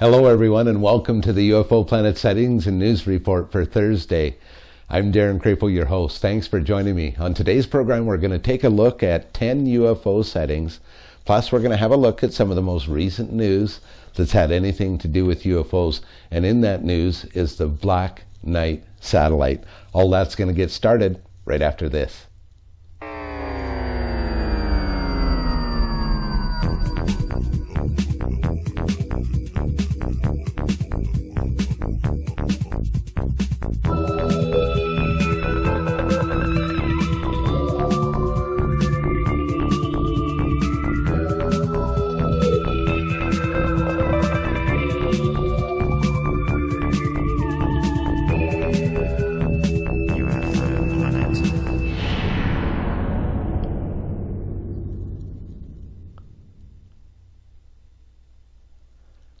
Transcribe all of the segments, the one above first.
Hello everyone, and welcome to the UFO Planet Sightings and News Report for Thursday. I'm Darren Crapo, your host. Thanks for joining me. On today's program, we're going to take a look at 10 UFO sightings. Plus, we're going to have a look at some of the most recent news that's had anything to do with UFOs. And in that news is the Black Knight satellite. All that's going to get started right after this.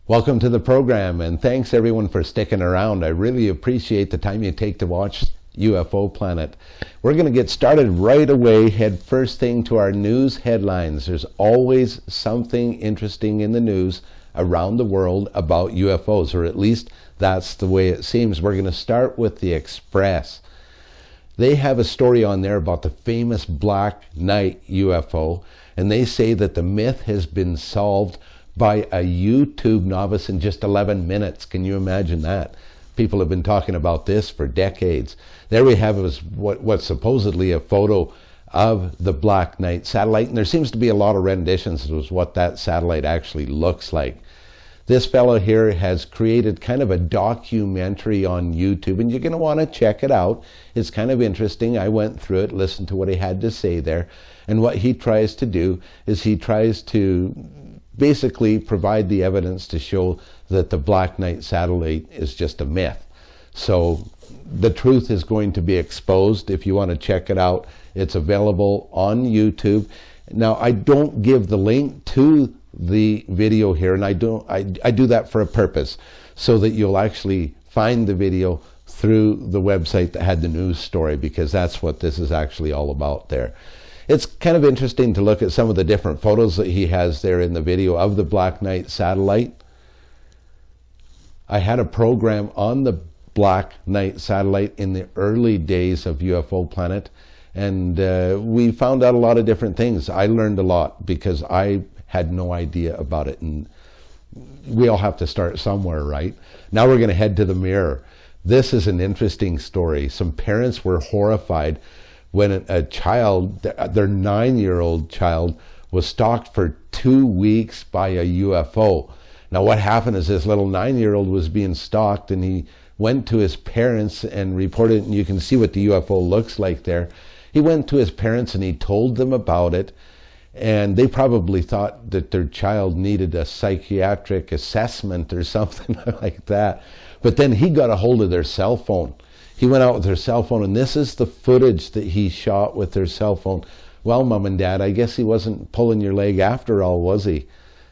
Welcome to the program, and thanks everyone for sticking around. I really appreciate the time you take to watch UFO Planet. We're going to get started right away, head first thing to our news headlines. There's always something interesting in the news around the world about UFOs, or at least that's the way it seems. We're going to start with the Express. They have a story on there about the famous Black Knight UFO, and they say that the myth has been solved by a YouTube novice in just 11 minutes. Can you imagine that? People have been talking about this for decades. There we have is what's supposedly a photo of the Black Knight satellite, and there seems to be a lot of renditions of what that satellite actually looks like. This fellow here has created kind of a documentary on YouTube, and you're going to want to check it out. It's kind of interesting. I went through it, listened to what he had to say there, and what he tries to do is he tries to basically provide the evidence to show that the Black Knight satellite is just a myth. So the truth is going to be exposed. If you want to check it out, it's available on YouTube. Now, I don't give the link to the video here, and I do that for a purpose, so that you'll actually find the video through the website that had the news story, because that's what this is actually all about there. It's kind of interesting to look at some of the different photos that he has there in the video of the Black Knight satellite. I had a program on the Black Knight satellite in the early days of UFO Planet, and we found out a lot of different things. I learned a lot because I had no idea about it, and we all have to start somewhere, right? Now we're going to head to the mirror. This is an interesting story. Some parents were horrified when a child, their 9-year-old child, was stalked for 2 weeks by a UFO. Now what happened is this little 9-year-old was being stalked, and he went to his parents and reported, and you can see what the UFO looks like there. He went to his parents and he told them about it, and they probably thought that their child needed a psychiatric assessment or something like that. But then he got a hold of their cell phone. He went out with their cell phone, and this is the footage that he shot with their cell phone. Well, Mom and Dad, I guess he wasn't pulling your leg after all, was he?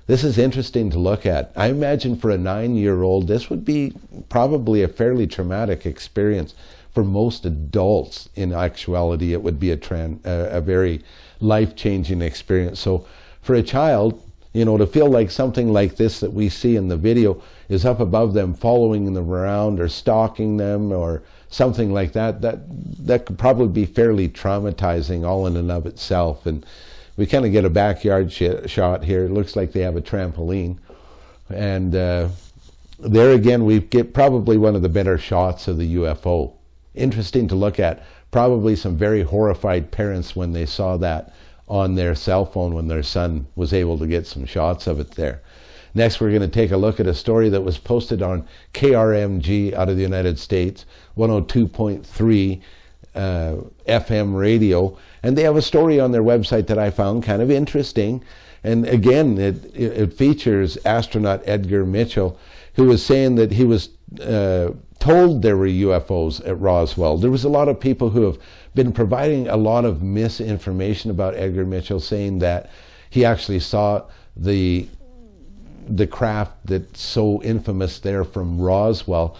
This is interesting to look at. I imagine for a 9-year-old, this would be probably a fairly traumatic experience. For most adults, in actuality, it would be a very life-changing experience. So for a child, you know, to feel like something like this that we see in the video is up above them, following them around or stalking them or something like that, that could probably be fairly traumatizing all in and of itself. And we kind of get a backyard shot here. It looks like they have a trampoline. And there again, we get probably one of the better shots of the UFO. Interesting to look at. Probably some very horrified parents when they saw that on their cell phone when their son was able to get some shots of it there. Next, we're going to take a look at a story that was posted on KRMG out of the United States, 102.3 FM radio. And they have a story on their website that I found kind of interesting. And again, it features astronaut Edgar Mitchell, who was saying that he was told there were UFOs at Roswell. There was a lot of people who have been providing a lot of misinformation about Edgar Mitchell, saying that he actually saw the craft that's so infamous there from Roswell.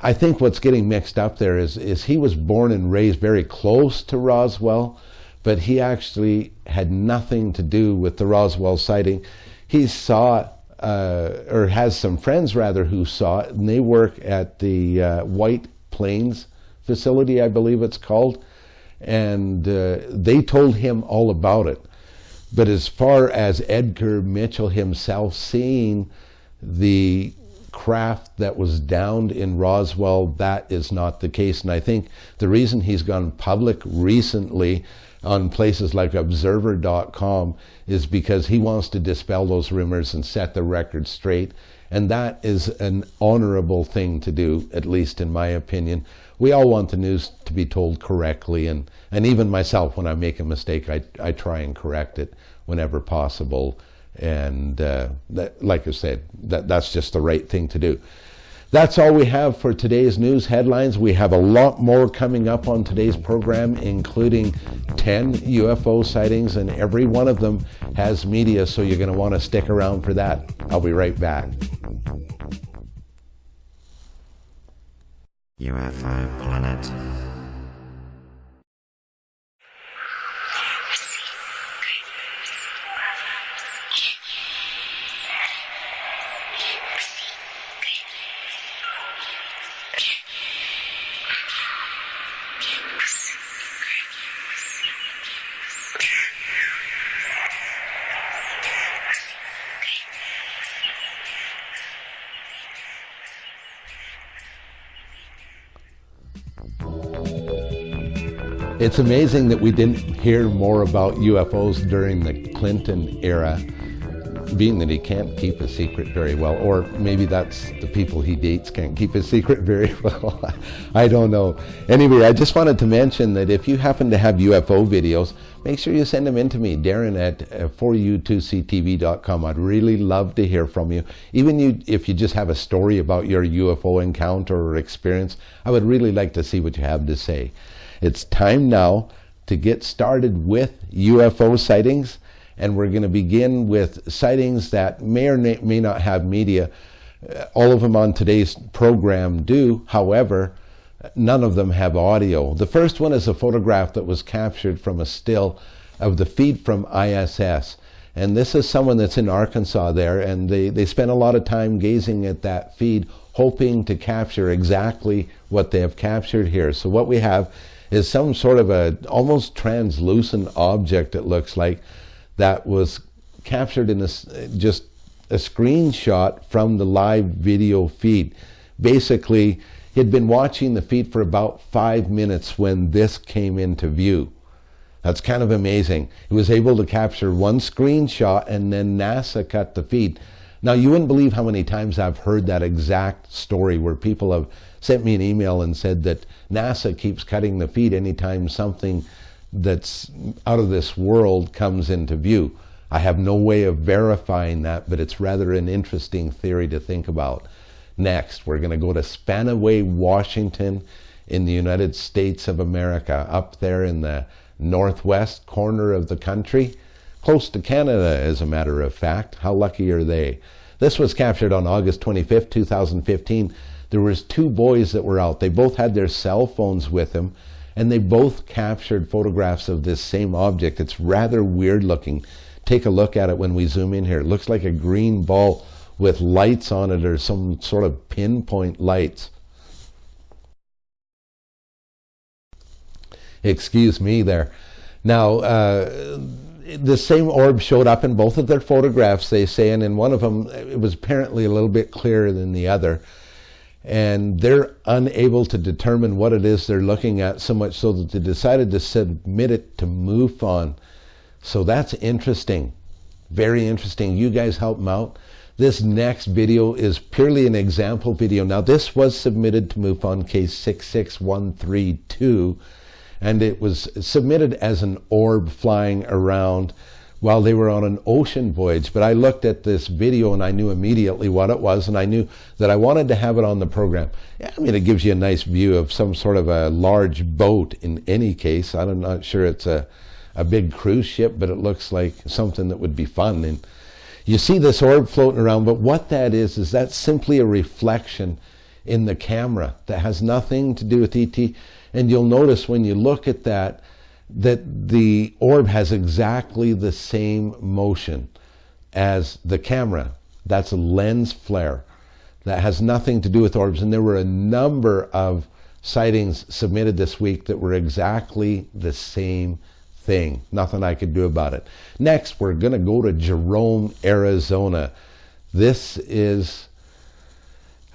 I think what's getting mixed up there is he was born and raised very close to Roswell, but he actually had nothing to do with the Roswell sighting. He saw or has some friends rather who saw it, and they work at the White Plains facility, I believe it's called, and they told him all about it. But as far as Edgar Mitchell himself seeing the craft that was downed in Roswell, that is not the case. And I think the reason he's gone public recently on places like observer.com is because he wants to dispel those rumors and set the record straight. And that is an honorable thing to do, at least in my opinion. We all want the news to be told correctly, and even myself, when I make a mistake, I try and correct it whenever possible. And that, like I said, that's just the right thing to do. That's all we have for today's news headlines. We have a lot more coming up on today's program, including 10 UFO sightings, and every one of them has media, so you're going to want to stick around for that. I'll be right back. UFO Planet. It's amazing that we didn't hear more about UFOs during the Clinton era, being that he can't keep a secret very well, or maybe that's the people he dates can't keep a secret very well. I don't know. Anyway, I just wanted to mention that if you happen to have UFO videos, make sure you send them in to me, Darren at 4u2ctv.com. I'd really love to hear from you. Even if you just have a story about your UFO encounter or experience, I would really like to see what you have to say. It's time now to get started with UFO sightings, and we're going to begin with sightings that may or may not have media. All of them on today's program do, however, none of them have audio. The first one is a photograph that was captured from a still of the feed from ISS. And this is someone that's in Arkansas there, and they spent a lot of time gazing at that feed, hoping to capture exactly what they have captured here. So what we have is some sort of a almost translucent object, it looks like, that was captured in just a screenshot from the live video feed. Basically, he'd been watching the feed for about 5 minutes when this came into view. That's kind of amazing. He was able to capture one screenshot, and then NASA cut the feed. Now, you wouldn't believe how many times I've heard that exact story where people have sent me an email and said that NASA keeps cutting the feed anytime something that's out of this world comes into view. I have no way of verifying that, but it's rather an interesting theory to think about. Next, we're going to go to Spanaway, Washington in the United States of America, up there in the northwest corner of the country, close to Canada, as a matter of fact. How lucky are they? This was captured on August 25th, 2015. There was 2 boys that were out. They both had their cell phones with them, and they both captured photographs of this same object. It's rather weird looking. Take a look at it when we zoom in here. It looks like a green ball with lights on it, or some sort of pinpoint lights. Excuse me there. Now, the same orb showed up in both of their photographs, they say, and in one of them, it was apparently a little bit clearer than the other. And they're unable to determine what it is they're looking at, so much so that they decided to submit it to MUFON. So that's interesting. Very interesting. You guys help them out. This next video is purely an example video. Now, this was submitted to MUFON case 66132, and it was submitted as an orb flying around while they were on an ocean voyage. But I looked at this video and I knew immediately what it was, and I knew that I wanted to have it on the program. Yeah, I mean, it gives you a nice view of some sort of a large boat in any case. I'm not sure it's a big cruise ship, but it looks like something that would be fun. And you see this orb floating around, but what that is that's simply a reflection in the camera that has nothing to do with ET. And you'll notice when you look at that the orb has exactly the same motion as the camera. That's a lens flare. That has nothing to do with orbs. And there were a number of sightings submitted this week that were exactly the same thing. Nothing I could do about it. Next, we're going to go to Jerome, Arizona. This is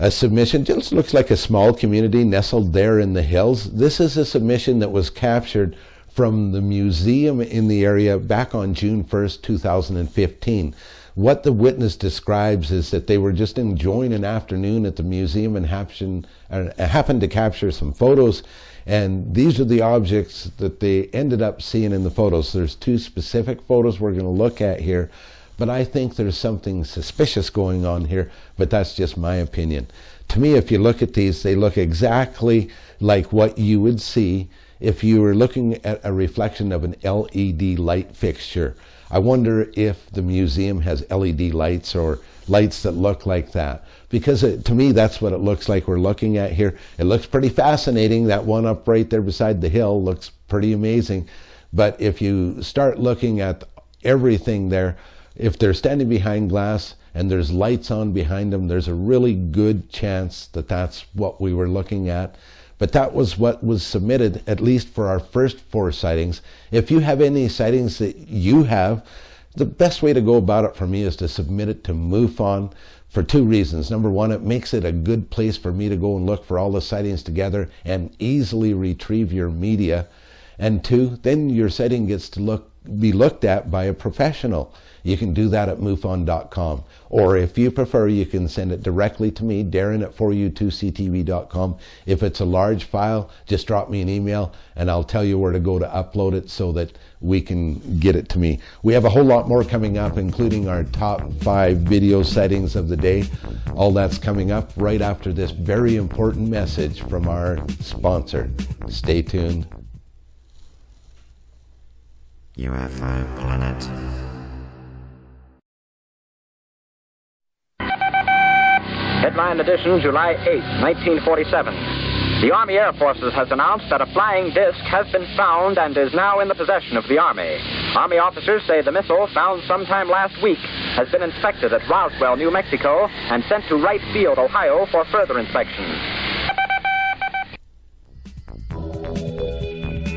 a submission. Just looks like a small community nestled there in the hills. This is a submission that was captured from the museum in the area back on June 1st, 2015. What the witness describes is that they were just enjoying an afternoon at the museum and happened to capture some photos, and these are the objects that they ended up seeing in the photos. There's two specific photos we're going to look at here, but I think there's something suspicious going on here, but that's just my opinion. To me, if you look at these, they look exactly like what you would see if you were looking at a reflection of an LED light fixture. I wonder if the museum has LED lights or lights that look like that. Because to me, that's what it looks like we're looking at here. It looks pretty fascinating. That one up right there beside the hill looks pretty amazing. But if you start looking at everything there, if they're standing behind glass and there's lights on behind them, there's a really good chance that that's what we were looking at. But that was what was submitted, at least for our first 4 sightings. If you have any sightings that you have, the best way to go about it for me is to submit it to MUFON for 2 reasons. Number one, it makes it a good place for me to go and look for all the sightings together and easily retrieve your media. And 2, then your sighting gets to be looked at by a professional. You can do that at MUFON.com. Or if you prefer, you can send it directly to me, Darren at 4u2ctv.com. If it's a large file, just drop me an email and I'll tell you where to go to upload it so that we can get it to me. We have a whole lot more coming up, including our top 5 video sightings of the day. All that's coming up right after this very important message from our sponsor. Stay tuned. UFO Planet. Headline edition, July 8, 1947. The Army Air Forces has announced that a flying disc has been found and is now in the possession of the Army. Army officers say the missile, found sometime last week, has been inspected at Roswell, New Mexico, and sent to Wright Field, Ohio, for further inspection.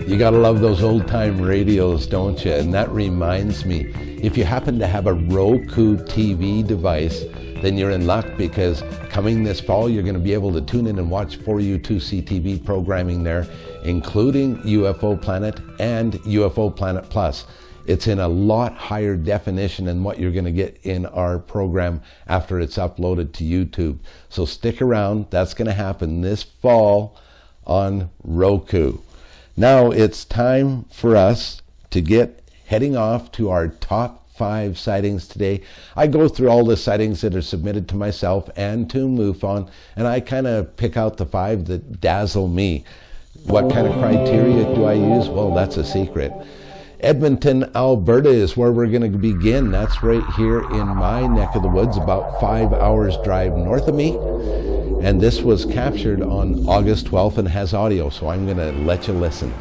You gotta love those old-time radios, don't you? And that reminds me, if you happen to have a Roku TV device, then you're in luck, because coming this fall, you're going to be able to tune in and watch 4U2CTV programming there, including UFO Planet and UFO Planet Plus. It's in a lot higher definition than what you're going to get in our program after it's uploaded to YouTube. So stick around. That's going to happen this fall on Roku. Now it's time for us to get heading off to our top 5 sightings today. I go through all the sightings that are submitted to myself and to MUFON, and I kind of pick out the 5 that dazzle me. What kind of criteria do I use? Well, that's a secret. Edmonton, Alberta is where we're going to begin. That's right here in my neck of the woods, about 5 hours drive north of me. And this was captured on August 12th and has audio, so I'm going to let you listen.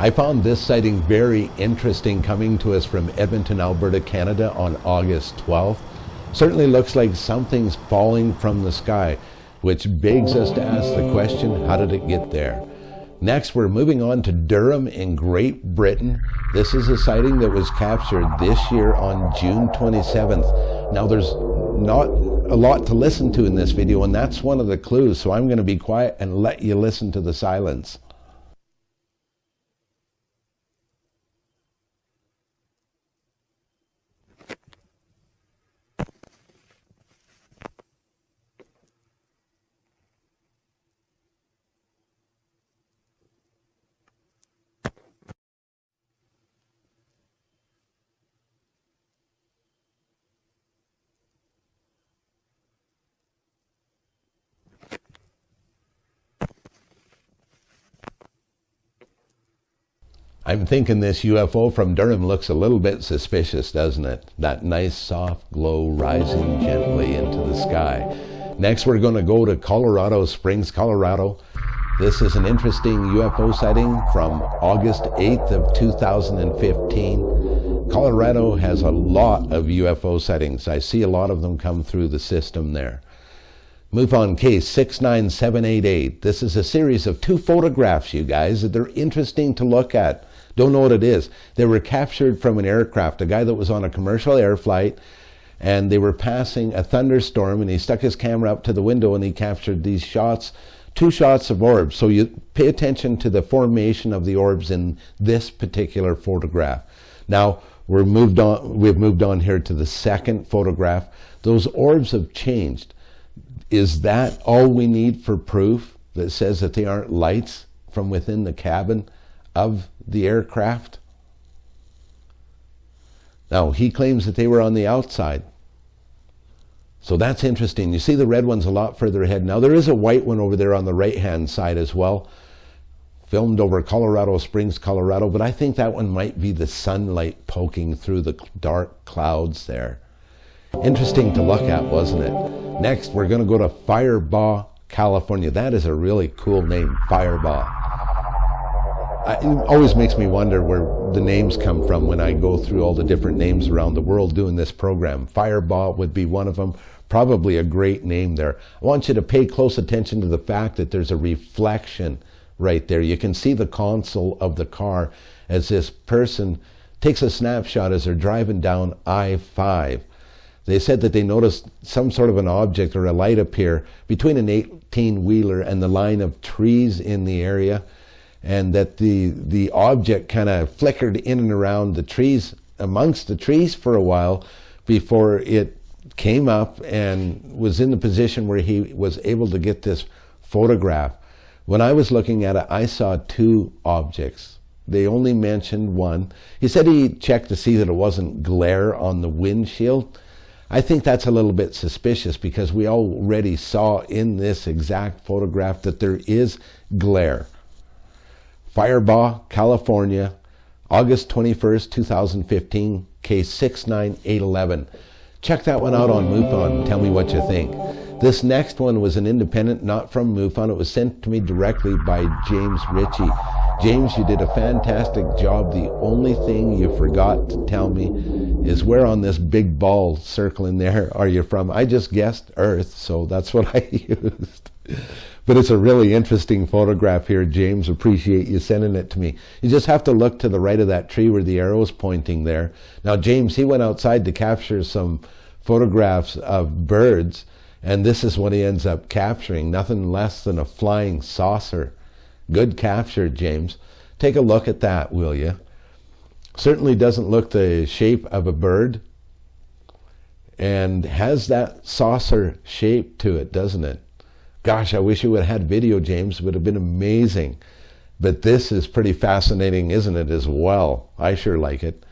I found this sighting very interesting, coming to us from Edmonton, Alberta, Canada on August 12th. Certainly looks like something's falling from the sky, which begs us to ask the question, how did it get there? Next, we're moving on to Durham in Great Britain. This is a sighting that was captured this year on June 27th. Now, there's not a lot to listen to in this video, and that's one of the clues, so I'm going to be quiet and let you listen to the silence. I'm thinking this UFO from Durham looks a little bit suspicious, doesn't it? That nice soft glow rising gently into the sky. Next, we're going to go to Colorado Springs, Colorado. This is an interesting UFO sighting from August 8th of 2015. Colorado has a lot of UFO sightings. I see a lot of them come through the system there. Move on, case 69788. This is a series of 2 photographs, you guys, that they're interesting to look at. Don't know what it is. They were captured from an aircraft, a guy that was on a commercial air flight, and they were passing a thunderstorm, and he stuck his camera up to the window and he captured these shots, 2 shots of orbs. So you pay attention to the formation of the orbs in this particular photograph. Now, we've moved on here to the second photograph. Those orbs have changed. Is that all we need for proof that says that they aren't lights from within the cabin of the aircraft? Now, he claims that they were on the outside. So that's interesting. You see the red one's a lot further ahead. Now, there is a white one over there on the right-hand side as well, filmed over Colorado Springs, Colorado, but I think that one might be the sunlight poking through the dark clouds there. Interesting to look at, wasn't it? Next, we're going to go to Firebaugh, California. That is a really cool name, Firebaugh. It always makes me wonder where the names come from when I go through all the different names around the world doing this program. Firebaugh would be one of them. Probably a great name there. I want you to pay close attention to the fact that there's a reflection right there. You can see the console of the car as this person takes a snapshot as they're driving down I-5. They said that they noticed some sort of an object or a light appear between an 18-wheeler and the line of trees in the area, and that the object kind of flickered in and around the trees, amongst the trees for a while, before it came up and was in the position where he was able to get this photograph. When I was looking at it, I saw 2 objects. They only mentioned one. He said he checked to see that it wasn't glare on the windshield. I think that's a little bit suspicious because we already saw in this exact photograph that there is glare. Firebaugh, California, August 21st, 2015, case 69811. Check that one out on MUFON and tell me what you think. This next one was an independent, not from MUFON. It was sent to me directly by James Ritchie. James, you did a fantastic job. The only thing you forgot to tell me is where on this big ball circling there are you from? I just guessed Earth, so that's what I used. But it's a really interesting photograph here, James. Appreciate you sending it to me. You just have to look to the right of that tree where the arrow's pointing there. Now, James, he went outside to capture some photographs of birds, and this is what he ends up capturing. Nothing less than a flying saucer. Good capture, James. Take a look at that, will you? Certainly doesn't look the shape of a bird, and has that saucer shape to it, doesn't it? Gosh, I wish you would have had video, James. It would have been amazing. But this is pretty fascinating, isn't it, as well? I sure like it.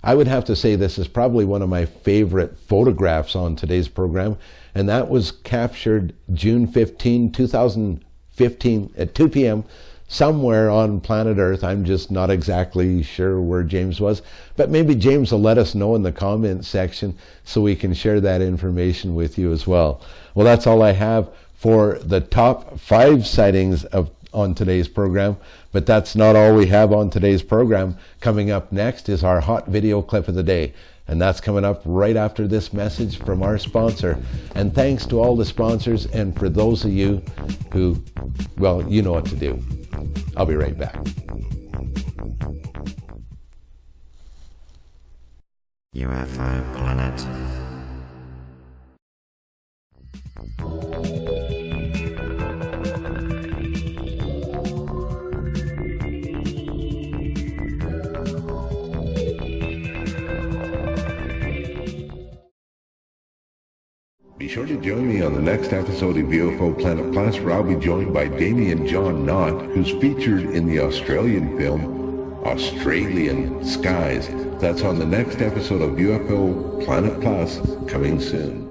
I would have to say this is probably one of my favorite photographs on today's program, and that was captured June 15, 2015 at 2 p.m. somewhere on planet Earth. I'm just not exactly sure where James was, but maybe James will let us know in the comments section so we can share that information with you as well. Well, that's all I have for the top 5 sightings of on today's program, but that's not all we have on today's program. Coming up next is our hot video clip of the day, and that's coming up right after this message from our sponsor. And thanks to all the sponsors, and for those of you who, well, you know what to do. I'll be right back. UFO Planet. Be sure to join me on the next episode of UFO Planet Plus, where I'll be joined by Damien John Knott, who's featured in the Australian film Australian Skies. That's on the next episode of UFO Planet Plus, coming soon.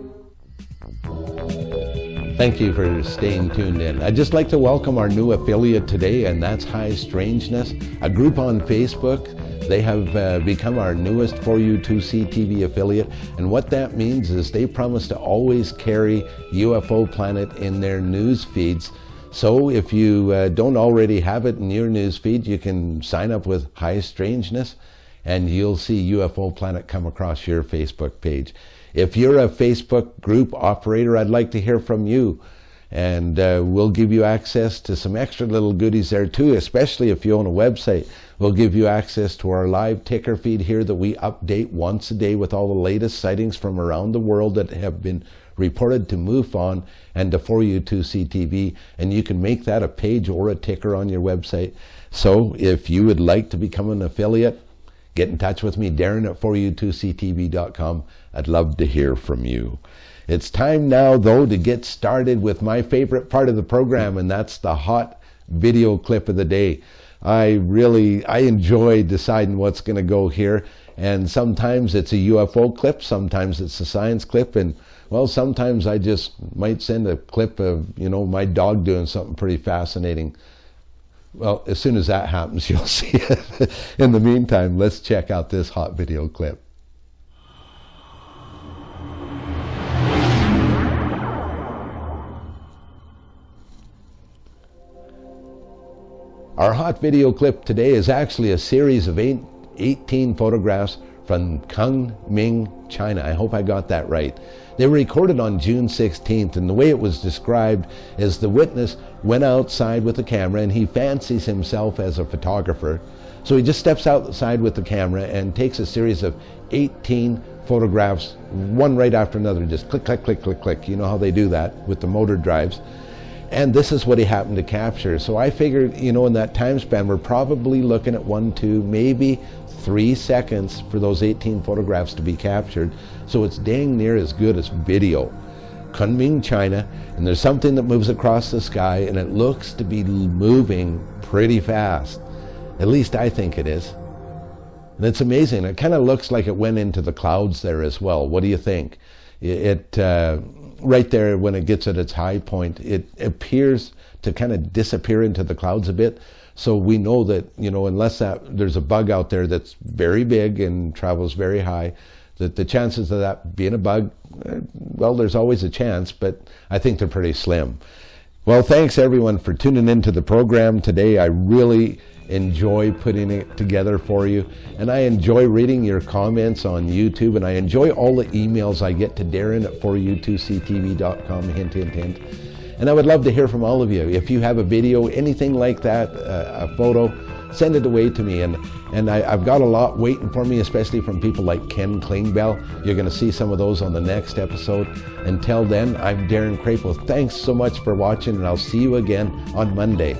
Thank you for staying tuned in. I'd just like to welcome our new affiliate today, and that's High Strangeness, a group on Facebook. They have become our newest 4U2C TV affiliate, and what that means is they promise to always carry UFO Planet in their news feeds. So if you don't already have it in your news feed, you can sign up with High Strangeness, and you'll see UFO Planet come across your Facebook page. If you're a Facebook group operator, I'd like to hear from you. And we'll give you access to some extra little goodies there too, especially if you own a website. We'll give you access to our live ticker feed here that we update once a day with all the latest sightings from around the world that have been reported to MUFON and to 4U2C TV, and you can make that a page or a ticker on your website. So if you would like to become an affiliate, get in touch with me, Darren at 4U2CTV.com. I'd love to hear from you. It's time now, though, to get started with my favorite part of the program, and that's the hot video clip of the day. I enjoy deciding what's going to go here, and sometimes it's a UFO clip, sometimes it's a science clip, and well, sometimes I just might send a clip of, my dog doing something pretty fascinating. Well, as soon as that happens, you'll see it. In the meantime, let's check out this hot video clip. Our hot video clip today is actually a series of 18 photographs from Kunming, China. I hope I got that right. They were recorded on June 16th, and the way it was described is the witness went outside with the camera, and he fancies himself as a photographer. So he just steps outside with the camera and takes a series of 18 photographs, one right after another, just click, click, click, click, click. You know how they do that with the motor drives. And this is what he happened to capture. So I figured, in that time span, we're probably looking at 1, 2, maybe 3 seconds for those 18 photographs to be captured. So it's dang near as good as video. Kunming, China, and there's something that moves across the sky, and it looks to be moving pretty fast. At least I think it is. And it's amazing. It kind of looks like it went into the clouds there as well. What do you think? Right there, when it gets at its high point, it appears to kind of disappear into the clouds a bit. So we know that, unless there's a bug out there that's very big and travels very high, that the chances of that being a bug, well, there's always a chance, but I think they're pretty slim. Well, thanks everyone for tuning into the program today. I really enjoy putting it together for you, and I enjoy reading your comments on YouTube, and I enjoy all the emails I get to Darren at 4U2CTV.com, hint, hint, hint. And I would love to hear from all of you. If you have a video, anything like that, a photo, send it away to me. And I've got a lot waiting for me, especially from people like Ken Klingbeil. You're going to see some of those on the next episode. Until then, I'm Darren Crapo. Thanks so much for watching, and I'll see you again on Monday.